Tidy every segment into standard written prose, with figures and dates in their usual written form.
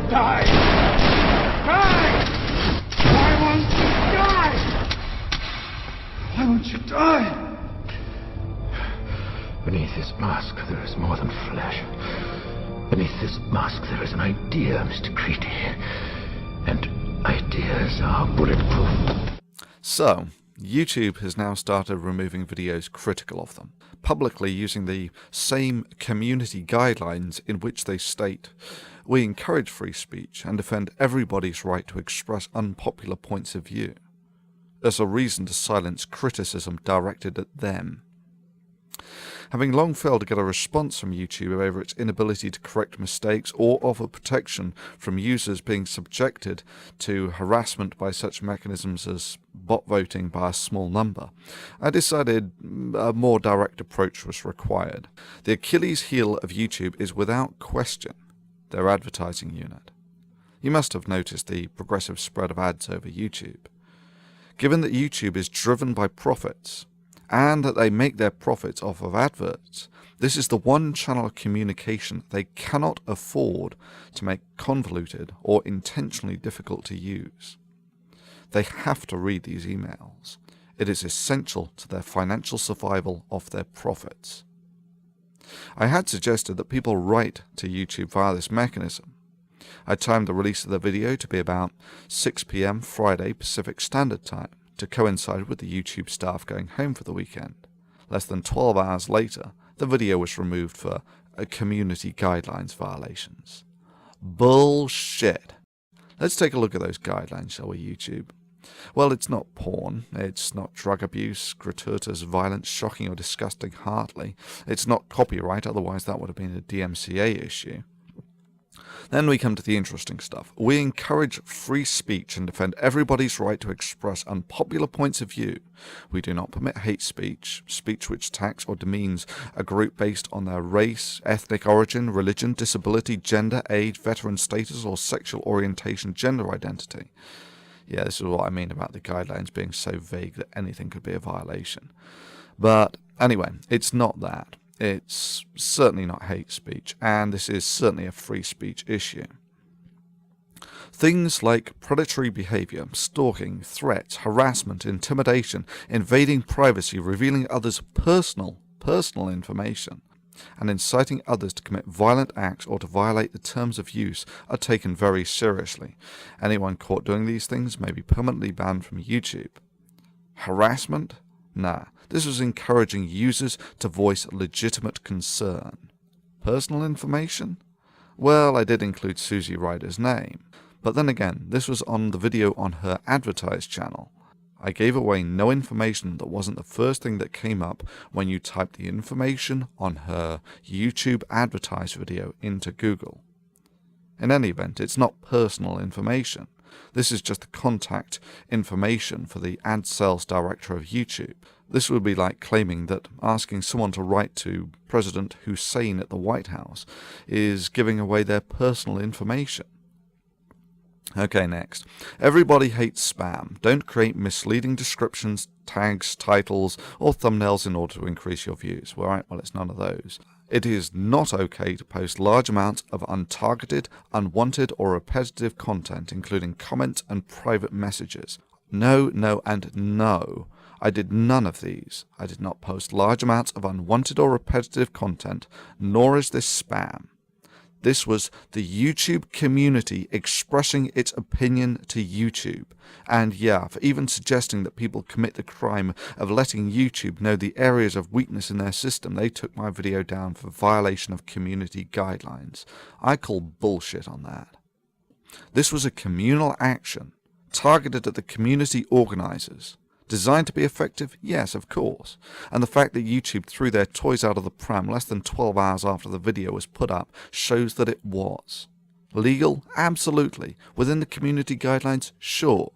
Die! Die! Why won't you die? Why won't you die? Beneath this mask, there is more than flesh. Beneath this mask, there is an idea, Mr. Creedy. And ideas are bulletproof. So, YouTube has now started removing videos critical of them, publicly using the same community guidelines in which they state, "We encourage free speech and defend everybody's right to express unpopular points of view," as a reason to silence criticism directed at them. Having long failed to get a response from YouTube over its inability to correct mistakes or offer protection from users being subjected to harassment by such mechanisms as bot voting by a small number, I decided a more direct approach was required. The Achilles heel of YouTube is without question their advertising unit. You must have noticed the progressive spread of ads over YouTube. Given that YouTube is driven by profits, and that they make their profits off of adverts, this is the one channel of communication they cannot afford to make convoluted or intentionally difficult to use. They have to read these emails. It is essential to their financial survival of their profits. I had suggested that people write to YouTube via this mechanism. I timed the release of the video to be about 6 p.m. Friday Pacific Standard Time, to coincide with the YouTube staff going home for the weekend. Less than 12 hours later, the video was removed for community guidelines violations. Bullshit. Let's take a look at those guidelines, shall we, YouTube? Well, it's not porn, it's not drug abuse, gratuitous violence, shocking or disgusting hardly, it's not copyright, otherwise that would have been a DMCA issue. Then we come to the interesting stuff. We encourage free speech and defend everybody's right to express unpopular points of view. We do not permit hate speech, speech which attacks or demeans a group based on their race, ethnic origin, religion, disability, gender, age, veteran status, or sexual orientation, gender identity. Yeah, this is what I mean about the guidelines being so vague that anything could be a violation. But anyway, it's not that. It's certainly not hate speech, and this is certainly a free speech issue. Things like predatory behavior, stalking, threats, harassment, intimidation, invading privacy, revealing others' personal information, and inciting others to commit violent acts or to violate the terms of use are taken very seriously. Anyone caught doing these things may be permanently banned from YouTube. Harassment? Nah. This was encouraging users to voice legitimate concern. Personal information? Well, I did include Susie Ryder's name. But then again, this was on the video on her advertised channel. I gave away no information that wasn't the first thing that came up when you typed the information on her YouTube advertised video into Google. In any event, it's not personal information. This is just the contact information for the ad sales director of YouTube. This would be like claiming that asking someone to write to President Hussein at the White House is giving away their personal information. Okay, next. Everybody hates spam. Don't create misleading descriptions, tags, titles, or thumbnails in order to increase your views. Well, it's none of those. It is not okay to post large amounts of untargeted, unwanted, or repetitive content, including comments and private messages. No, no, and no. I did none of these. I did not post large amounts of unwanted or repetitive content, nor is this spam. This was the YouTube community expressing its opinion to YouTube. And yeah, for even suggesting that people commit the crime of letting YouTube know the areas of weakness in their system, they took my video down for violation of community guidelines. I call bullshit on that. This was a communal action targeted at the community organizers. Designed to be effective? Yes, of course. And the fact that YouTube threw their toys out of the pram less than 12 hours after the video was put up shows that it was. Legal? Absolutely. Within the community guidelines? Sure.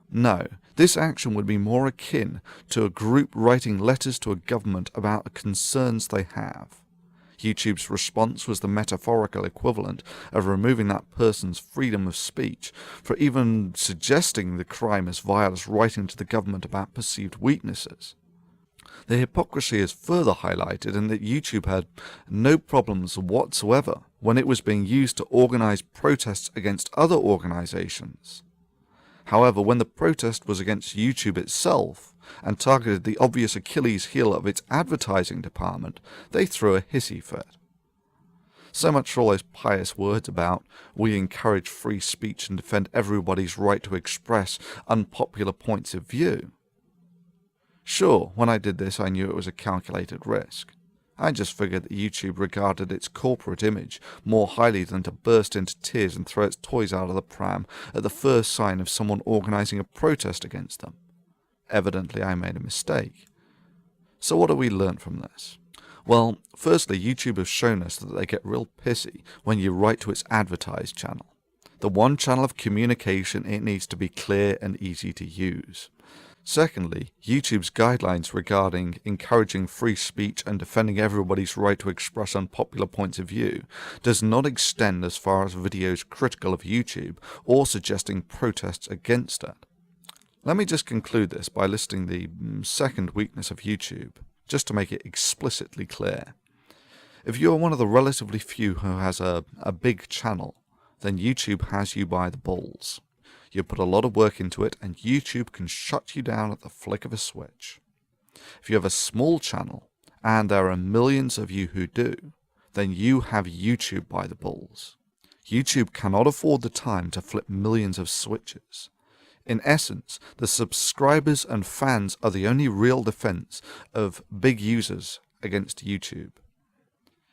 No. This action would be more akin to a group writing letters to a government about the concerns they have. YouTube's response was the metaphorical equivalent of removing that person's freedom of speech for even suggesting the crime as vile as writing to the government about perceived weaknesses. The hypocrisy is further highlighted in that YouTube had no problems whatsoever when it was being used to organize protests against other organizations. However, when the protest was against YouTube itself and targeted the obvious Achilles heel of its advertising department, they threw a hissy fit. So much for all those pious words about we encourage free speech and defend everybody's right to express unpopular points of view. Sure, when I did this I knew it was a calculated risk. I just figured that YouTube regarded its corporate image more highly than to burst into tears and throw its toys out of the pram at the first sign of someone organizing a protest against them. Evidently I made a mistake. So what do we learn from this? Well, firstly, YouTube has shown us that they get real pissy when you write to its advertised channel. The one channel of communication, it needs to be clear and easy to use. Secondly, YouTube's guidelines regarding encouraging free speech and defending everybody's right to express unpopular points of view does not extend as far as videos critical of YouTube or suggesting protests against it. Let me just conclude this by listing the second weakness of YouTube, just to make it explicitly clear. If you are one of the relatively few who has a big channel, then YouTube has you by the balls. You put a lot of work into it and YouTube can shut you down at the flick of a switch. If you have a small channel, and there are millions of you who do, then you have YouTube by the balls. YouTube cannot afford the time to flip millions of switches. In essence, the subscribers and fans are the only real defense of big users against YouTube.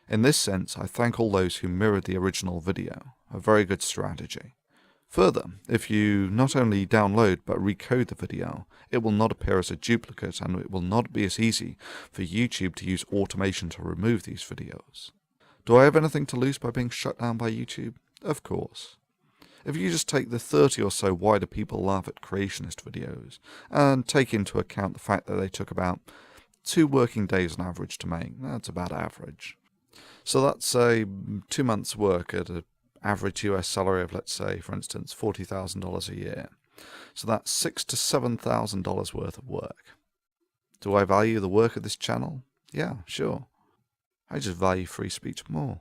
In this sense, I thank all those who mirrored the original video, a very good strategy. Further, if you not only download but recode the video, it will not appear as a duplicate and it will not be as easy for YouTube to use automation to remove these videos. Do I have anything to lose by being shut down by YouTube? Of course. If you just take the 30 or so why do people laugh at creationist videos and take into account the fact that they took about 2 working days on average to make, that's about average. So that's say 2 months work at an average US salary of, let's say, for instance, $40,000 a year. So that's $6,000 to $7,000 worth of work. Do I value the work of this channel? Yeah, sure. I just value free speech more.